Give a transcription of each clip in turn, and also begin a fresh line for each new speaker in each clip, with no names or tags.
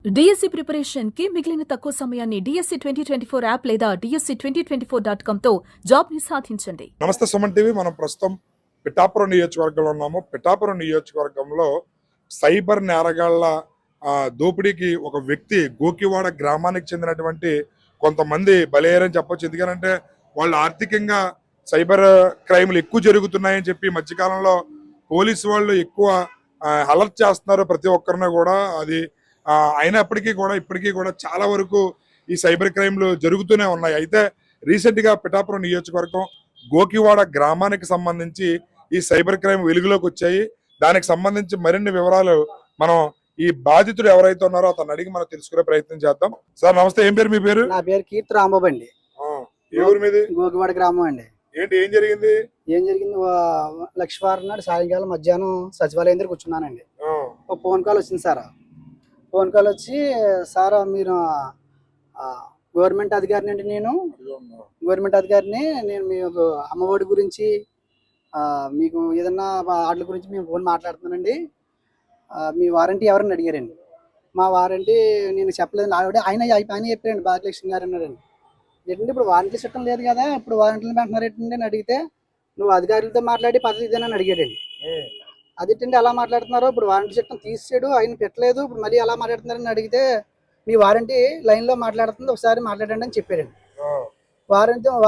DSC preparation కి మిగిలిన తక్కువ సమయాన్ని డిఎస్సి 2024 యాప్ లేదా DSC2024.com తో జాబ్ ని సాధించండి.
నమస్తే సుమన్ టీవీ. మనం ప్రస్తుతం పిఠాపురం నియోజకవర్గంలో ఉన్నాము. పిఠాపురం నియోజకవర్గంలో సైబర్ నేరగాళ్ల దోపిడీకి ఒక వ్యక్తి గోకివాడ గ్రామానికి చెందినటువంటి కొంతమంది బలయ్యారని చెప్పొచ్చు. ఎందుకంటే వాళ్ళు ఆర్థికంగా సైబర్ క్రైమ్లు ఎక్కువ జరుగుతున్నాయని చెప్పి మధ్యకాలంలో పోలీసు వాళ్ళు ఎక్కువ అలర్ట్ చేస్తున్నారు ప్రతి ఒక్కరిని కూడా. అది అయినప్పటికీ కూడా ఇప్పటికీ కూడా చాలా వరకు ఈ సైబర్ క్రైమ్లు జరుగుతూనే ఉన్నాయి. అయితే రీసెంట్ గా పిఠాపురం నియోజకవర్గం గోకివాడ గ్రామానికి సంబంధించి ఈ సైబర్ క్రైమ్ వెలుగులోకి వచ్చాయి. దానికి సంబంధించి మరిన్ని వివరాలు మనం ఈ బాధితుడు ఎవరైతే ఉన్నారో అతను అడిగి మనం తెలుసుకునే ప్రయత్నం చేద్దాం. సార్ నమస్తే, ఏం పేరు మీ పేరు?
నా పేరు కీర్తి రాంబాబు అండి.
ఏ ఊరు మీది?
గోకివాడ గ్రామం అండి.
ఏంటి ఏం జరిగింది?
లక్ష్మీవారం నాడు సాయంకాలం మధ్యాహ్నం సచివాలయం దగ్గర కూర్చున్నానండి. ఒక ఫోన్ కాల్ వచ్చింది సార్. ఫోన్ కాల్ వచ్చి, సార్ మీరు గవర్నమెంట్ అధికారిని అండి, నేను గవర్నమెంట్ అధికారిని, నేను మీకు అమ్మఒడి గురించి మీకు ఏదన్నా వాటి గురించి మేము ఫోన్ మాట్లాడుతున్నానండి. మీ వారంటీ ఎవరని అడిగారండి. మా వారంటీ నేను చెప్పలేదు, ఆవిడ ఆయన చెప్పారండి, భాగ్యలక్ష్మి గారు అన్నారండి. ఏంటంటే ఇప్పుడు వారంటీ చట్టం లేదు కదా, ఇప్పుడు వారంటీలు పెంటున్నారు ఏంటండి అని అడిగితే, నువ్వు అధికారులతో మాట్లాడి పద్ధతి ఇదేనని అడిగాడండి. అదేంటండి అలా మాట్లాడుతున్నారు, ఇప్పుడు వారంటీ చట్టం తీసాడు, ఆయన పెట్టలేదు, ఇప్పుడు మళ్ళీ అలా మాట్లాడుతున్నారని అడిగితే, మీ వారంటీ లైన్లో మాట్లాడుతుంది, ఒకసారి మాట్లాడండి అని చెప్పారండి.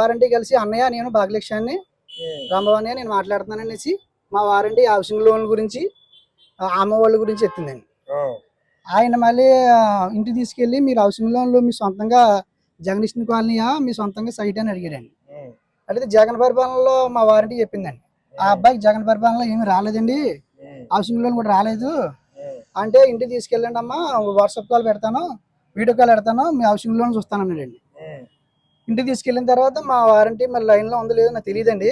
వారంటీ కలిసి, అన్నయ్య నేను భాగ్యలక్ష్యాన్ని రాంబాబు అన్నయ్య నేను మాట్లాడుతున్నాను అనేసి మా వారంటీ హౌసింగ్ లోన్ గురించి అమ్మ వాళ్ళ గురించి ఎత్తిందండి. ఆయన మళ్ళీ ఇంటికి తీసుకెళ్ళి, మీరు హౌసింగ్ లోన్లో మీ సొంతంగా జగనిషన్ కాలనీయా మీ సొంతంగా సైట్ అని అడిగాడండి. అడిగితే జగన్ పరిపాలనలో మా వారంటీ చెప్పిందండి, ఆ అబ్బాయికి జగన్ పరిపాలనలో ఏమి రాలేదండి, హౌసింగ్ లోన్ కూడా రాలేదు అంటే, ఇంటికి తీసుకెళ్ళండి అమ్మా, వాట్సాప్ కాల్ పెడతాను, వీడియో కాల్ పెడతాను, మీ హౌసింగ్ లోన్ చూస్తాను అన్నాడండి. ఇంటికి తీసుకెళ్ళిన తర్వాత మా వారంటీ మరి లైన్లో ఉందో లేదో నాకు తెలియదండి.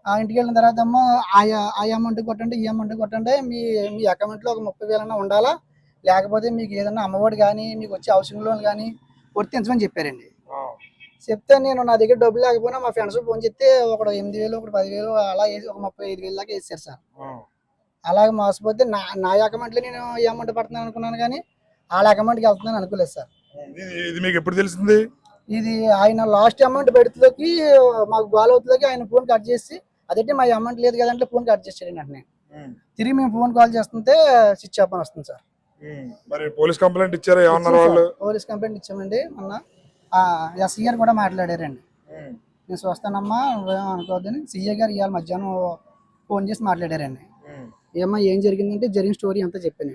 ఆ ఇంటికి వెళ్ళిన తర్వాత అమ్మ ఆ అమౌంట్ కొట్టండి, ఈ అమౌంట్ కొట్టండి, మీ అకౌంట్లో ఒక 30,000 ఉండలా, లేకపోతే మీకు ఏదన్నా అమ్మఒడి కానీ మీకు వచ్చే హౌసింగ్ లోన్ కానీ వర్తించమని చెప్పారండి. చెప్తే నేను నా దగ్గర డబ్బులు లేకపోయినా మా ఫ్రెండ్స్ ఫోన్ చెప్తే ఒకడు 8,000 ఒకటి 10,000 అలా వేసి ఒక 35,000 దాకా వేసారు సార్. అలాగే మోసపోతే నా అకౌంట్లో నేను ఈ అమౌంట్ పడుతున్నాను అనుకున్నాను, కానీ వాళ్ళ అకౌంట్కి వెళ్తున్నాను అనుకోలేదు సార్.
ఇది మీకు ఎప్పుడు తెలిసింది?
ఇది ఆయన లాస్ట్ అమౌంట్ బెడ్త్లోకి మాకు గోలవుతులోకి ఆయన ఫోన్ కట్ చేసి, అదంటే మా అమౌంట్ లేదు కదంటే ఫోన్ కట్ చేసాడు వెంటనే. తిరిగి మేము ఫోన్ కాల్ చేస్తుంటే స్విచ్ ఆఫ్ అని వస్తుంది సార్.
మరి పోలీస్ కంప్లైంట్ ఇచ్చారా? ఏమన్నారు వాళ్ళు?
పోలీస్ కంప్లైంట్ ఇచ్చామండి. మొన్న ఎస్ఐ గారు కూడా మాట్లాడారండి. నేను చూస్తానమ్మా, నువ్వేమో అనుకోవద్దని సిఐ గారు ఇవాళ మధ్యాహ్నం ఫోన్ చేసి మాట్లాడారండి. ఏమన్నా ఏం జరిగిందంటే జరిగిన స్టోరీ అంతా చెప్పాను.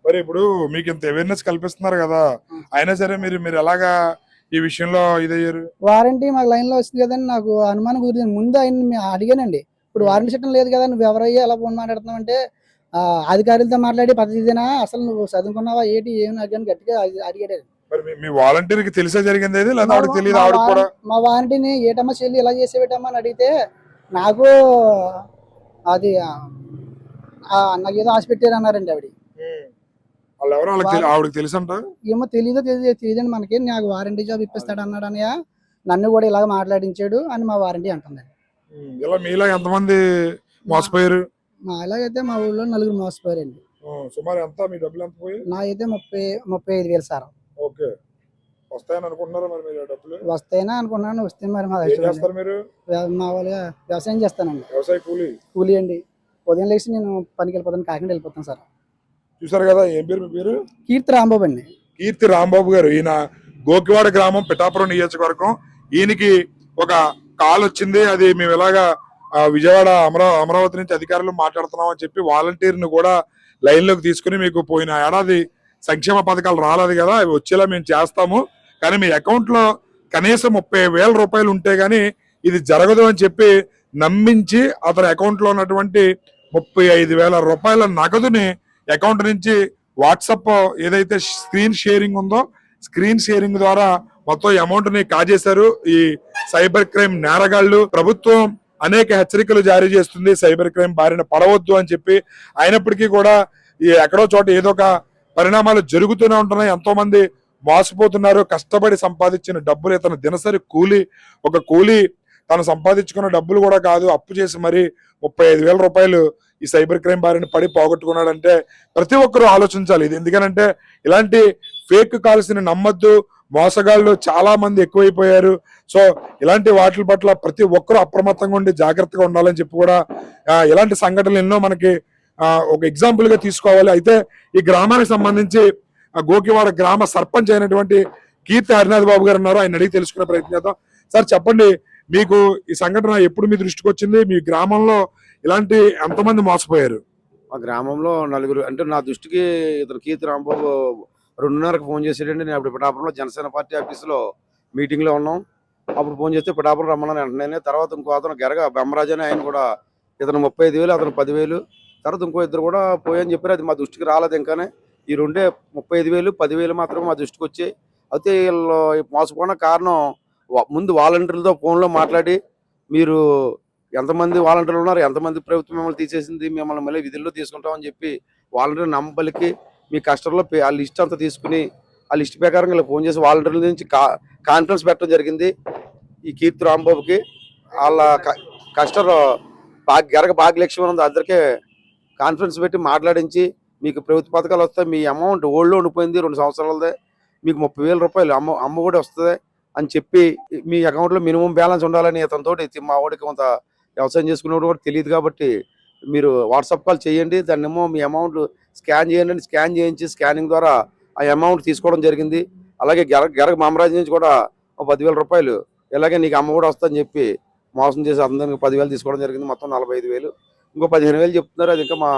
మరి ఇప్పుడు మీకు ఇంత అవేర్నెస్ కల్పిస్తున్నారు కదా, అయినా సరే మీరు ఎలాగా ఈ విషయంలో ఇదయ్యారు?
వారంటీ మాకు లైన్ లో వస్తుంది కదండి, నాకు అనుమానం కుదిరింది. ముందు ఆయన అడిగానండి, ఇప్పుడు వారంటీ చట్టం లేదు కదా, నువ్వు ఎవరయ్యా ఎలా ఫోన్ మాట్లాడుతున్నావు అంటే, అధికారులతో మాట్లాడి పద్ధతి ఇదేనా, అసలు నువ్వు చదువుకున్నావా ఏంటి ఏమి అడిగాను గట్టిగా అడిగాడు.
మరి మీ వాలంటీర్కి తెలిసే జరిగింది లేదా ఆవిడకి తెలియదు? ఆవిడ కూడా
మా వారంటీని ఏటమ్మా చెల్లి ఇలా చేసేవేటమ్మా అని అడిగితే, నాకు అది నాకు ఏదో ఆశ పెట్టారు అన్నారండి ఆవిడ.
ఆవిడకి తెలుసంట,
ఏమో తెలియదండి మనకి, నాకు వారంటీ జాబ్ ఇప్పిస్తాడు అన్నాడు అన్నయ్య, నన్ను కూడా ఇలాగ మాట్లాడించాడు అని మా వారంటీ అంటుందండి.
ఇలా మీలా ఎంతమంది మోసపోయారు?
మా ఇలాగైతే మా ఊళ్ళో 4 మోసపోయారండి.
సుమారు ఎంత మీ డబ్బులు ఎంత పోయి?
నా అయితే 35,000 సార్.
ఓకే, వస్తాయని అనుకుంటున్నారా మరి మీరు డబ్బులు?
వస్తాయని అనుకున్నాను, వస్తే మరి మా వాళ్ళుగా వ్యవసాయం చేస్తానండి.
వ్యవసాయ
కూలీ అండి. ఉదయం లేచి నేను పనికి వెళ్ళిపోతాను, కాకినాడ వెళ్ళిపోతాను సార్.
చూసారు కదా, ఏం పేరు మీ పేరు?
కీర్తి రాంబాబు అండి.
కీర్తి రాంబాబు గారు. ఈయన గోకివాడ గ్రామం, పిఠాపురం నియోజకవర్గం. ఈయనకి ఒక కాల్ వచ్చింది, అది మేము ఇలాగా విజయవాడ అమరావతి నుంచి అధికారులు మాట్లాడుతున్నాం అని చెప్పి వాలంటీర్ని కూడా లైన్ లోకి తీసుకుని, మీకు పోయిన ఏడాది సంక్షేమ పథకాలు రాలేదు కదా, అవి వచ్చేలా మేము చేస్తాము, కానీ మీ అకౌంట్ లో కనీసం 30,000 రూపాయలు ఉంటే గానీ ఇది జరగదు అని చెప్పి నమ్మించి అతని అకౌంట్ లో ఉన్నటువంటి 35,000 రూపాయల నగదుని అకౌంట్ నుంచి వాట్సాప్ ఏదైతే స్క్రీన్ షేరింగ్ ఉందో, స్క్రీన్ షేరింగ్ ద్వారా మొత్తం అమౌంట్ ని కాజేశారు ఈ సైబర్ క్రైమ్ నేరగాళ్లు. ప్రభుత్వం అనేక హెచ్చరికలు జారీ చేస్తుంది, సైబర్ క్రైమ్ బారిన పడవద్దు అని చెప్పి. అయినప్పటికీ కూడా ఎక్కడో చోట ఏదో ఒక పరిణామాలు జరుగుతూనే ఉంటున్నాయి. ఎంతో మంది మోసపోతున్నారు. కష్టపడి సంపాదించిన డబ్బులు, ఇతను దినసరి కూలీ తను సంపాదించుకున్న డబ్బులు కూడా కాదు, అప్పు చేసి మరి 35,000 రూపాయలు ఈ సైబర్ క్రైమ్ బారిన పడి పోగొట్టుకున్నాడంటే ప్రతి ఒక్కరూ ఆలోచించాలి ఇది. ఎందుకనంటే ఇలాంటి ఫేక్ కాల్స్ ని నమ్మద్దు, మోసగాళ్ళు చాలా మంది ఎక్కువైపోయారు. సో ఇలాంటి వాటి పట్ల ప్రతి ఒక్కరూ అప్రమత్తంగా ఉండి జాగ్రత్తగా ఉండాలని చెప్పి కూడా ఇలాంటి సంఘటనలు ఎన్నో మనకి ఒక ఎగ్జాంపుల్ గా తీసుకోవాలి. అయితే ఈ గ్రామానికి సంబంధించి గోకివాడ గ్రామ సర్పంచ్ అయినటువంటి కీర్తి హరినాథ్ బాబు గారు ఉన్నారు, ఆయన అడిగి తెలుసుకునే ప్రయత్నం చేద్దాం. సార్ చెప్పండి, మీకు ఈ సంఘటన ఎప్పుడు మీ దృష్టికి వచ్చింది? మీ గ్రామంలో ఇలాంటి ఎంతమంది మోసపోయారు?
మా గ్రామంలో నలుగురు, అంటే నా దృష్టికి ఇతను కీర్తి రాంబాబు 2:30కి ఫోన్ చేసాడండి. నేను అప్పుడు పిఠాపురంలో జనసేన పార్టీ ఆఫీసులో మీటింగ్లో ఉన్నాం. అప్పుడు ఫోన్ చేస్తే పిఠాపురం రమ్మన్నాను వెంటనే. తర్వాత ఇంకో అతను గెరగ బెమ్మరాజు అని, ఆయన కూడా ఇతను 35,000, అతను 10,000. తర్వాత ఇంకో ఇద్దరు కూడా పోయని చెప్పారు. అది మా దృష్టికి రాలేదు. ఇంకానే ఈ రెండే 35,000, 10,000 మాత్రమే మా దృష్టికి వచ్చాయి. అయితే వీళ్ళు మోసపోవడం కారణం ముందు వాలంటీర్లతో ఫోన్లో మాట్లాడి, మీరు ఎంతమంది వాలంటీర్లు ఉన్నారు, ఎంతమంది ప్రభుత్వం మిమ్మల్ని తీసేసింది, మిమ్మల్ని మళ్ళీ విధుల్లో తీసుకుంటామని చెప్పి వాలంటీర్ నమ్మబలికి మీ కస్టమర్లో ఆ లిస్ట్ అంతా తీసుకుని ఆ లిస్ట్ ప్రకారం ఇలా ఫోన్ చేసి వాలంటీర్ల నుంచి కాన్ఫరెన్స్ పెట్టడం జరిగింది. ఈ కీర్తి రాంబాబుకి వాళ్ళ కస్టమర్ గెరగ భాగ్యలక్ష్మి ఉంది, అందరికీ కాన్ఫరెన్స్ పెట్టి మాట్లాడించి, మీకు ప్రభుత్వ పథకాలు వస్తాయి, మీ అమౌంట్ ఓల్డ్లో ఉండిపోయింది 2 సంవత్సరాలదే, మీకు 30,000 రూపాయలు అమ్మ కూడా వస్తుంది అని చెప్పి, మీ అకౌంట్లో మినిమం బ్యాలెన్స్ ఉండాలని అతనితో, మా వాడికి కొంత వ్యవసాయం చేసుకునేవాడు కూడా తెలియదు కాబట్టి మీరు వాట్సాప్ కాల్ చేయండి, దాన్నేమో మీ అమౌంట్ స్కాన్ చేయండి, స్కాన్ చేయించి స్కానింగ్ ద్వారా ఆ అమౌంట్ తీసుకోవడం జరిగింది. అలాగే గెరగ మామరాజు నుంచి కూడా 10,000 రూపాయలు ఇలాగే నీకు అమ్మ కూడా వస్తుందని చెప్పి మోసం చేసి అందరికి 10,000 తీసుకోవడం జరిగింది. మొత్తం 45,000. ఇంకో 15,000 చెప్తున్నారు, అది ఇంకా మా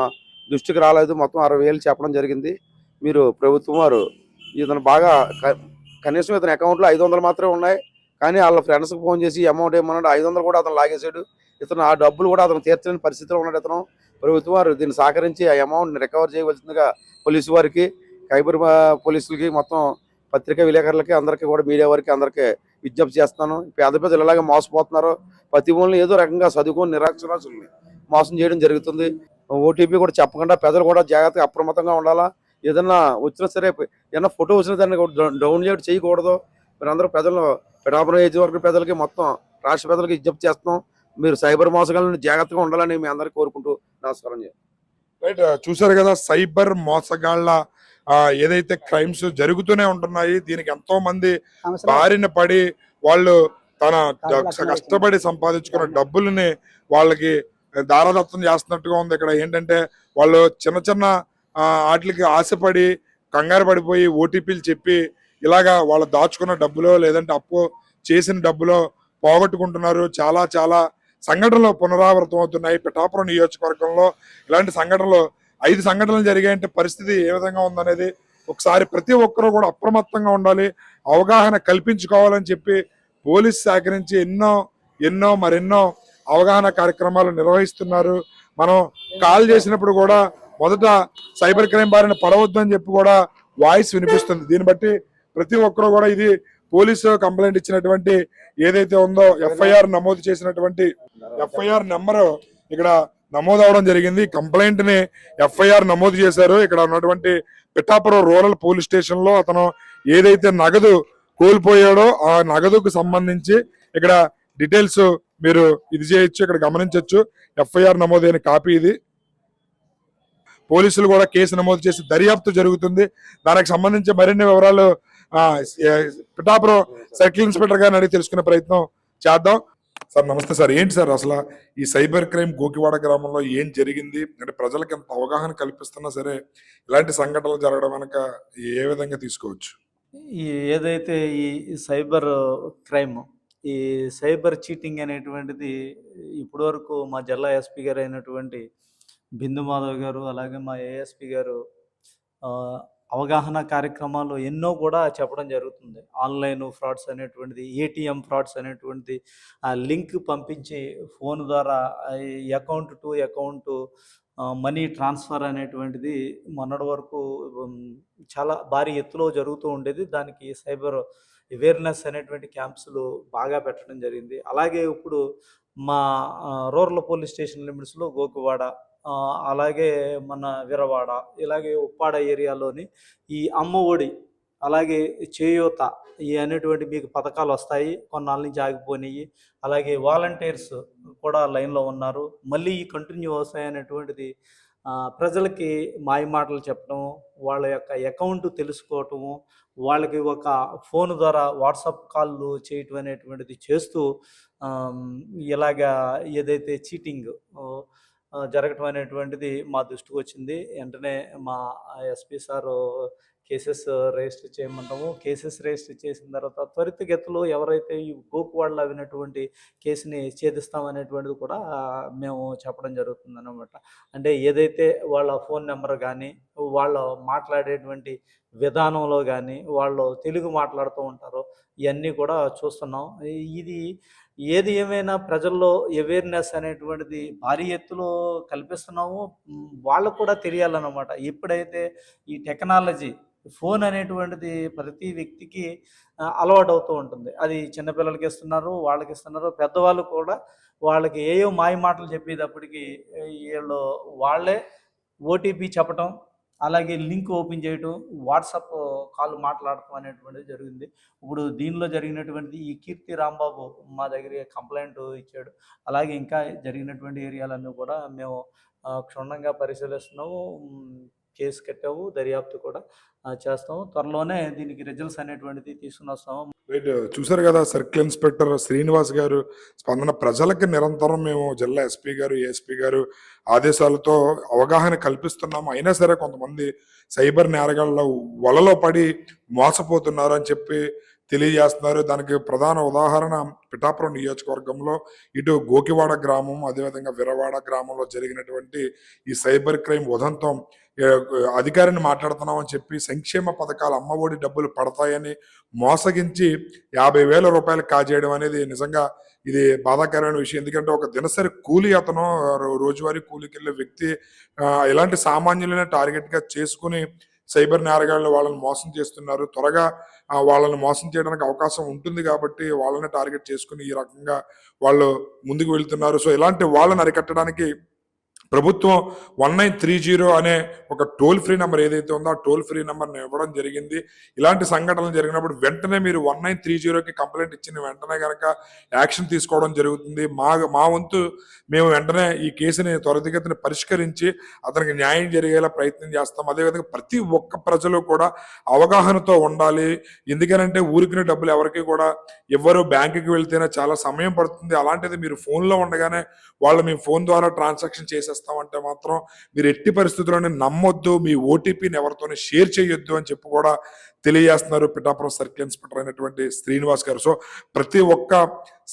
దృష్టికి రాలేదు. మొత్తం 60,000 చెప్పడం జరిగింది. మీరు ప్రభుత్వం వారు ఇతను బాగా కనీసం ఇతని అకౌంట్లో 500 మాత్రమే ఉన్నాయి, కానీ వాళ్ళ ఫ్రెండ్స్కి ఫోన్ చేసి అమౌంట్ ఏమన్నాడు 500 కూడా అతను లాగేశాడు. ఇతను ఆ డబ్బులు కూడా అతను తీర్చలేని పరిస్థితిలో ఉన్నాడు. ఇతను ప్రభుత్వం వారు దీన్ని సహకరించి ఆ అమౌంట్ని రికవర్ చేయవలసిందిగా పోలీసు వారికి, సైబర్ పోలీసులకి, మొత్తం పత్రికా విలేకరులకి, అందరికీ కూడా మీడియా వారికి అందరికీ విజ్ఞప్తి చేస్తున్నాను. పేద ప్రజలు ఇలాగే మోసపోతున్నారు. ప్రతి ఒళ్ళని ఏదో రకంగా చదువుకొని నిరాక్షరాస్యుల్ని మోసం చేయడం జరుగుతుంది. ఓటీపీ కూడా చెప్పకుండా ప్రజలు కూడా జాగ్రత్తగా అప్రమత్తంగా ఉండాలా. ఏదన్నా వచ్చినా సరే, ఏదైనా ఫోటో వచ్చిన దాన్ని డౌన్లోడ్ చేయకూడదు. మీరందరూ ప్రజలు, పిఠాపురం నియోజకవర్గ ప్రజలకి, మొత్తం రాష్ట్ర ప్రజలకి విజ్ఞప్తి చేస్తున్నాం. మీరు సైబర్ మోసగాళ్ళని జాగ్రత్తగా ఉండాలని మీ అందరికీ కోరుకుంటూ నమస్కారం.
రైట్, చూసారు కదా, సైబర్ మోసగాళ్ళ ఏదైతే క్రైమ్స్ జరుగుతూనే ఉంటున్నాయి. దీనికి ఎంతో మంది బారిన పడి వాళ్ళు తన కష్టపడి సంపాదించుకున్న డబ్బుల్ని వాళ్ళకి దారదత్తం చేస్తున్నట్టుగా ఉంది. ఇక్కడ ఏంటంటే వాళ్ళు చిన్న చిన్న వాటికి ఆశపడి కంగారు పడిపోయి ఓటీపీలు చెప్పి ఇలాగా వాళ్ళు దాచుకున్న డబ్బులో లేదంటే అప్పు చేసిన డబ్బులో పోగొట్టుకుంటున్నారు. చాలా చాలా సంఘటనలు పునరావృతం అవుతున్నాయి. పిఠాపురం నియోజకవర్గంలో ఇలాంటి సంఘటనలు 5 సంఘటనలు జరిగాయంటే పరిస్థితి ఏ విధంగా ఉందనేది ఒకసారి ప్రతి ఒక్కరూ కూడా అప్రమత్తంగా ఉండాలి, అవగాహన కల్పించుకోవాలని చెప్పి పోలీస్ శాఖ నుంచి ఎన్నో మరెన్నో అవగాహన కార్యక్రమాలు నిర్వహిస్తున్నారు. మనం కాల్ చేసినప్పుడు కూడా మొదట సైబర్ క్రైమ్ బారిన పడవద్దని చెప్పి కూడా వాయిస్ వినిపిస్తుంది. దీన్ని బట్టి ప్రతి ఒక్కరూ కూడా ఇది పోలీసు కంప్లైంట్ ఇచ్చినటువంటి ఏదైతే ఉందో ఎఫ్ఐఆర్ నమోదు చేసినటువంటి ఎఫ్ఐఆర్ నెంబర్ ఇక్కడ నమోదు అవడం జరిగింది. కంప్లైంట్ ని ఎఫ్ఐఆర్ నమోదు చేశారు. ఇక్కడ ఉన్నటువంటి పిఠాపురం రూరల్ పోలీస్ స్టేషన్ లో అతను ఏదైతే నగదు కోల్పోయాడో ఆ నగదుకు సంబంధించి ఇక్కడ డీటెయిల్స్ మీరు ఇది చేయొచ్చు, ఇక్కడ గమనించవచ్చు. ఎఫ్ఐఆర్ నమోదైన కాపీ ఇది. పోలీసులు కూడా కేసు నమోదు చేసి దర్యాప్తు జరుగుతుంది. దానికి సంబంధించి మరిన్ని వివరాలు పిఠాపురం సర్కిల్ ఇన్స్పెక్టర్ గారిని అడిగి తెలుసుకునే ప్రయత్నం చేద్దాం. సార్ నమస్తే సార్. ఏంటి సార్ అసలు ఈ సైబర్ క్రైమ్ గోకివాడ గ్రామంలో ఏం జరిగింది? అంటే ప్రజలకు ఎంత అవగాహన కల్పిస్తున్నా సరే ఇలాంటి సంఘటనలు జరగడం వెనక ఏ విధంగా తీసుకోవచ్చు?
ఏదైతే ఈ సైబర్ క్రైమ్, ఈ సైబర్ చీటింగ్ అనేటువంటిది ఇప్పటివరకు మా జిల్లా ఎస్పీ గారు అయినటువంటి బిందు మాధవ్ గారు, అలాగే మా ఏఎస్పీ గారు అవగాహన కార్యక్రమాలు ఎన్నో కూడా చెప్పడం జరుగుతుంది. ఆన్లైన్ ఫ్రాడ్స్ అనేటువంటిది, ఏటీఎం ఫ్రాడ్స్ అనేటువంటిది, ఆ లింక్ పంపించి ఫోన్ ద్వారా account to account money transfer అనేటువంటిది మొన్నటి వరకు చాలా భారీ ఎత్తులో జరుగుతూ ఉండేది. దానికి సైబర్ అవేర్నెస్ అనేటువంటి క్యాంప్స్లు బాగా పెట్టడం జరిగింది. అలాగే ఇప్పుడు మా రూరల్ పోలీస్ స్టేషన్ లిమిట్స్లో గోకివాడ, అలాగే మన వీరవాడ, ఇలాగే ఉప్పాడ ఏరియాలోని ఈ అమ్మ ఒడి, అలాగే చేయూత ఈ అనేటువంటి మీకు పథకాలు వస్తాయి, కొన్నాళ్ళ నుంచి ఆగిపోయినాయి. అలాగే వాలంటీర్స్ కూడా లైన్లో ఉన్నారు, మళ్ళీ ఈ కంటిన్యూ అవుతాయి అనేటువంటిది ప్రజలకి మాయ మాటలు చెప్పడం, వాళ్ళ యొక్క అకౌంట్ తెలుసుకోవటము, వాళ్ళకి ఒక ఫోన్ ద్వారా వాట్సాప్ కాల్లు చేయటం అనేటువంటిది చేస్తూ ఇలాగా ఏదైతే చీటింగ్ జరగటం అనేటువంటిది మా దృష్టికి వచ్చింది. వెంటనే మా ఎస్పీ సారు కేసెస్ రిజిస్టర్ చేయమంటాము. కేసెస్ రిజిస్టర్ చేసిన తర్వాత త్వరితగతిలో ఎవరైతే ఈ గోకువాడలో అవినటువంటి కేసుని ఛేదిస్తామనేటువంటిది కూడా మేము చెప్పడం జరుగుతుందన్నమాట. అంటే ఏదైతే వాళ్ళ ఫోన్ నెంబర్ కానీ, వాళ్ళు మాట్లాడేటువంటి విధానంలో కానీ, వాళ్ళు తెలుగు మాట్లాడుతూ ఉంటారో ఇవన్నీ కూడా చూస్తున్నాం. ఇది ఏది ఏమైనా ప్రజల్లో అవేర్నెస్ అనేటువంటిది భారీ ఎత్తులో కల్పిస్తున్నాము. వాళ్ళకు కూడా తెలియాలన్నమాట. ఎప్పుడైతే ఈ టెక్నాలజీ ఫోన్ అనేటువంటిది ప్రతి వ్యక్తికి అలవాటు అవుతూ ఉంటుంది. అది చిన్నపిల్లలకి ఇస్తున్నారు, వాళ్ళకి ఇస్తున్నారు, పెద్దవాళ్ళు కూడా వాళ్ళకి ఏయో మాయ మాటలు చెప్పేటప్పటికి వీళ్ళు వాళ్ళే ఓటీపీ చెప్పటం, అలాగే లింక్ ఓపెన్ చేయటం, వాట్సాప్ కాల్ మాట్లాడటం అనేటువంటిది జరిగింది. ఇప్పుడు దీనిలో జరిగినటువంటిది ఈ కీర్తి రాంబాబు మా దగ్గర కంప్లైంట్ ఇచ్చాడు. అలాగే ఇంకా జరిగినటువంటి ఏరియాలన్నీ కూడా మేము క్షుణ్ణంగా పరిశీలిస్తున్నాము, కేసు కట్టాము, దర్యాప్తు కూడా చేస్తాము. త్వరలోనే దీనికి రిజల్ట్స్ అనేటువంటిది తీసుకుని వస్తాము.
రైట్, చూసారు కదా సర్కిల్ ఇన్స్పెక్టర్ శ్రీనివాస్ గారు స్పందన. ప్రజలకి నిరంతరం మేము జిల్లా ఎస్పీ గారు, ఏఎస్పీ గారు ఆదేశాలతో అవగాహన కల్పిస్తున్నాము. అయినా సరే కొంతమంది సైబర్ నేరగాళ్ళ వలలో పడి మోసపోతున్నారు అని చెప్పి తెలియజేస్తున్నారు. దానికి ప్రధాన ఉదాహరణ పిఠాపురం నియోజకవర్గంలో ఇటు గోకివాడ గ్రామం, అదేవిధంగా విరవాడ గ్రామంలో జరిగినటువంటి ఈ సైబర్ క్రైమ్ ఉదంతం. అధికారిని మాట్లాడుతున్నామని చెప్పి సంక్షేమ పథకాలు అమ్మఒడి డబ్బులు పడతాయని మోసగించి 50,000 రూపాయలు కాజేయడం అనేది నిజంగా ఇది బాధాకరమైన విషయం. ఎందుకంటే ఒక దినసరి కూలి అతను, రోజువారీ కూలికి వెళ్ళే వ్యక్తి ఇలాంటి సామాన్యులనే టార్గెట్ గా చేసుకుని సైబర్ నేరగాళ్ళు వాళ్ళని మోసం చేస్తున్నారు. త్వరగా వాళ్ళని మోసం చేయడానికి అవకాశం ఉంటుంది కాబట్టి వాళ్ళని టార్గెట్ చేసుకుని ఈ రకంగా వాళ్ళు ముందుకు వెళ్తున్నారు. సో ఇలాంటి వాళ్ళని అరికట్టడానికి ప్రభుత్వం 1930 అనే ఒక టోల్ ఫ్రీ నెంబర్ ఏదైతే ఉందో ఆ టోల్ ఫ్రీ నెంబర్ని ఇవ్వడం జరిగింది. ఇలాంటి సంఘటనలు జరిగినప్పుడు వెంటనే మీరు 1930కి కంప్లైంట్ ఇచ్చిన వెంటనే కనుక యాక్షన్ తీసుకోవడం జరుగుతుంది. మా వంతు మేము వెంటనే ఈ కేసుని త్వరితగతిన పరిష్కరించి అతనికి న్యాయం జరిగేలా ప్రయత్నం చేస్తాం. అదేవిధంగా ప్రతి ఒక్క ప్రజలు కూడా అవగాహనతో ఉండాలి. ఎందుకనంటే ఊరికిన డబ్బులు ఎవరికి కూడా ఎవరు బ్యాంకుకి వెళ్తేనే చాలా సమయం పడుతుంది. అలాంటిది మీరు ఫోన్లో ఉండగానే వాళ్ళు మీ ఫోన్ ద్వారా ట్రాన్సాక్షన్ చేసేస్తామంటే మాత్రం మీరు ఎట్టి పరిస్థితుల్లోనే నమ్మొద్దు. మీ ఓటీపీని ఎవరితోనే షేర్ చేయొద్దు అని చెప్పి కూడా తెలియజేస్తున్నారు పిఠాపురం సర్కిల్ ఇన్స్పెక్టర్ అయినటువంటి శ్రీనివాస్ గారు. సో ప్రతి ఒక్క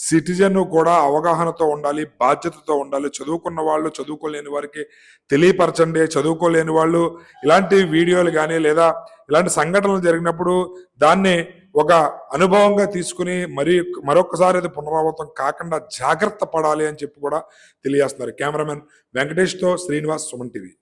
సిటిజన్ కూడా అవగాహనతో ఉండాలి, బాధ్యతతో ఉండాలి. చదువుకున్న వాళ్ళు చదువుకోలేని వారికి తెలియపరచండి. చదువుకోలేని వాళ్ళు ఇలాంటి వీడియోలు కానీ లేదా ఇలాంటి సంఘటనలు జరిగినప్పుడు దాన్ని ఒక అనుభవంగా తీసుకుని మరొకసారి అది పునరావృతం కాకుండా జాగ్రత్త పడాలి అని చెప్పి కూడా తెలియజేస్తున్నారు. కెమెరామెన్ వెంకటేష్తో శ్రీనివాస్, సుమన్ టీవీ.